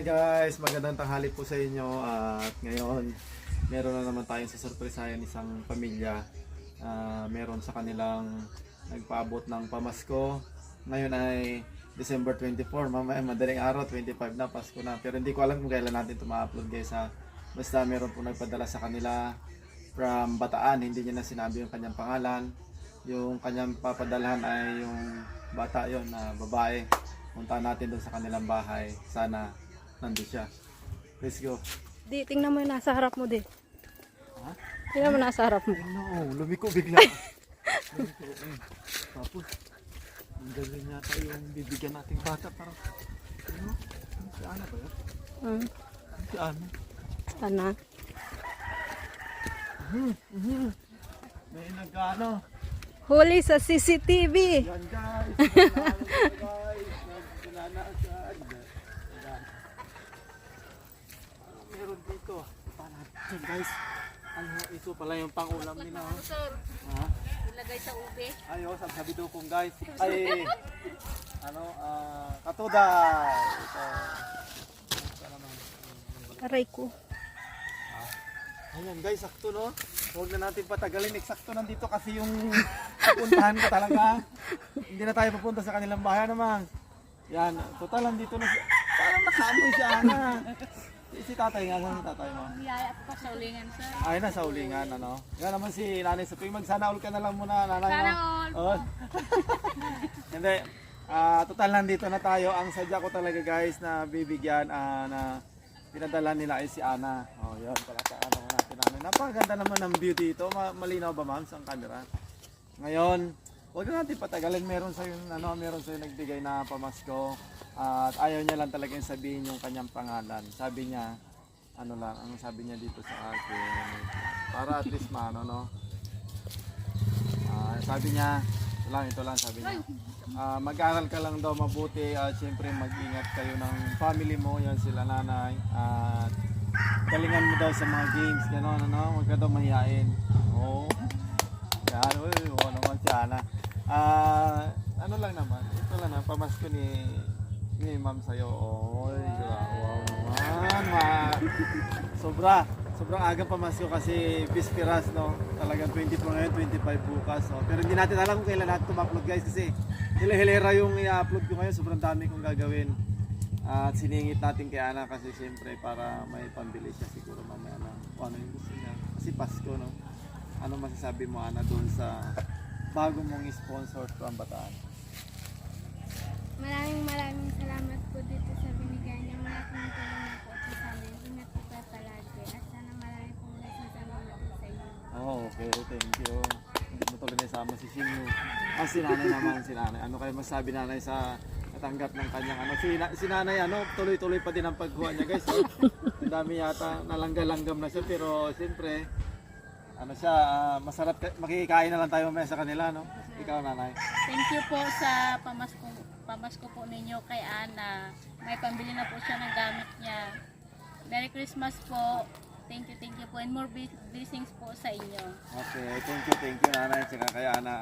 guys, magandang tanghali po sa inyo at ngayon meron na naman tayong sasurpresahan isang pamilya. Meron sa kanilang nagpaabot ng pamasko. Ngayon ay December 24, mamaya madaling araw 25 na, Pasko na. Pero hindi ko alam kung kailan natin ito ma-upload guys ha. Basta meron po nagpadala sa kanila from Bataan, hindi niya na sinabi yung kanyang pangalan. Yung kanyang papadalhan ay yung bata yon na babae. Punta natin doon sa kanilang bahay. Sana nandun siya. Let's go. Di, tingnan mo yung nasa harap mo, di. Ha? Tingnan mo nasa harap mo. No, lumiko bigla. Lumiko, Tapos, ang galing yata yung bibigyan nating bata. Parang, ano? Si Ana ba yun? Si Ana. Sana. May nag-ano. Huli sa CCTV. Yan guys. Guys. Nagsinanasad. Meron dito. Ito guys. Ano, ito pala yung pangulam nila. Ha? Ilagay sa ube. Ayo, sabi daw kong guys. Ay, ano, katuda. Ito naman. Aray ko. Ayan guys, sakto no. Huwag na natin patagalin. Eksakto nandito kasi yung pupuntahan ko talaga. Hindi na tayo pupunta sa kanilang bahay naman. Yan, total nandito na siya. Parang nakamoy siya na. Si tatay nga, saan si tatay mo? Yaya pa sa ulingan, sir. Ay, nasa ulingan, ano. Yan naman si Nanay Suping. Magsana all ka na lang muna, nanay mo. Sana all. Oh. Hindi. Total nandito na tayo. Ang sadya ko talaga guys na bibigyan na pinadala nila ay si Ana. Oh, yun. Palakaan naman natin namin. Napakaganda naman ng view dito. Malinaw ba ma'am sa camera? Ngayon, huwag na natin patagalin. Meron sa'yo nagbigay na pamasko. At ayaw niya lang talaga yung sabihin yung kanyang pangalan. Sabi niya, ano lang, ang sabi niya dito sa akin. Para at least maano, no? Sabi niya, ito lang sabi niya. Mag-aral ka lang daw mabuti at syempre mag-ingat kayo ng family mo, yan sila nanay. At galingan mo daw sa mga games, gano'n, ano? Huwag ka daw mahihain. Oo. Yan, oo naman si Ana. Ano lang naman, ito lang na, pamasko ni ma'am sa'yo. Oy, wow naman, sobrang agang pamasko kasi Bispiras, no? Talagang 24 ngayon, 25 bukas. No? Pero hindi natin alam kung kailan natin tum-upload guys kasi hilera yung i-upload ko ngayon. Sobrang dami kong gagawin. At siningit natin kay Ana kasi siyempre para may pambili siya siguro mamaya na kung ano yung gusto niya. Kasi Pasko, no? Ano masasabi mo Ana doon sa bago mong sponsor from Bataan? Maraming salamat po dito sa binigay niyo. Malaking tulong na po ito sa amin. Ingat po kayo palagi. At sana marami pong blessings ang dumating sa inyo. Oh, okay. Thank you. Hindi mo tuloy na isama si Shinyu. Si nanay naman, si nanay. Ano kayo masabi nanay sa natanggap ng kanyang ano? Si nanay, ano, tuloy-tuloy pa din ang pagkuha niya guys. Ang dami yata, nalangga-langgam na siya. Pero siyempre, ano siya, masarap, makikikain na lang tayo mamaya sa kanila, no? Ikaw nanay. Thank you po sa pamasko po ninyo kay Ana. May pambili na po siya ng gamit niya. Merry Christmas po. Thank you po and more blessings po sa inyo. Okay, thank you nanay. Tsaka kay Ana.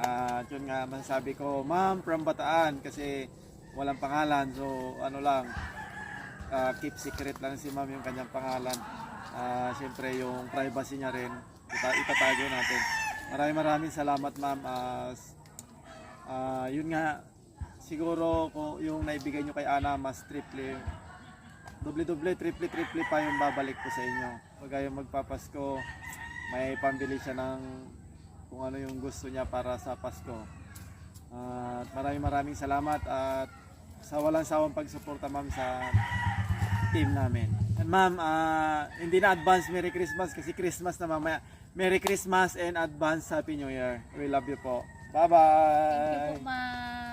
Yun nga masasabi ko, ma'am from Bataan kasi walang pangalan. So ano lang, keep secret lang si ma'am yung kanyang pangalan. Siyempre yung privacy niya rin, itatago natin. Maraming salamat ma'am. Yun nga, siguro kung yung naibigay nyo kay Ana mas triple, triple pa yung babalik ko sa inyo. Pag kayo magpapasko, may pambili siya ng kung ano yung gusto niya para sa Pasko. At maraming salamat at sa walang sawang pagsuporta ma'am sa team namin. And ma'am, hindi na advance Merry Christmas kasi Christmas na mamaya. Merry Christmas and advance Happy New Year. We love you po. Bye-bye! Thank you po, ma'am.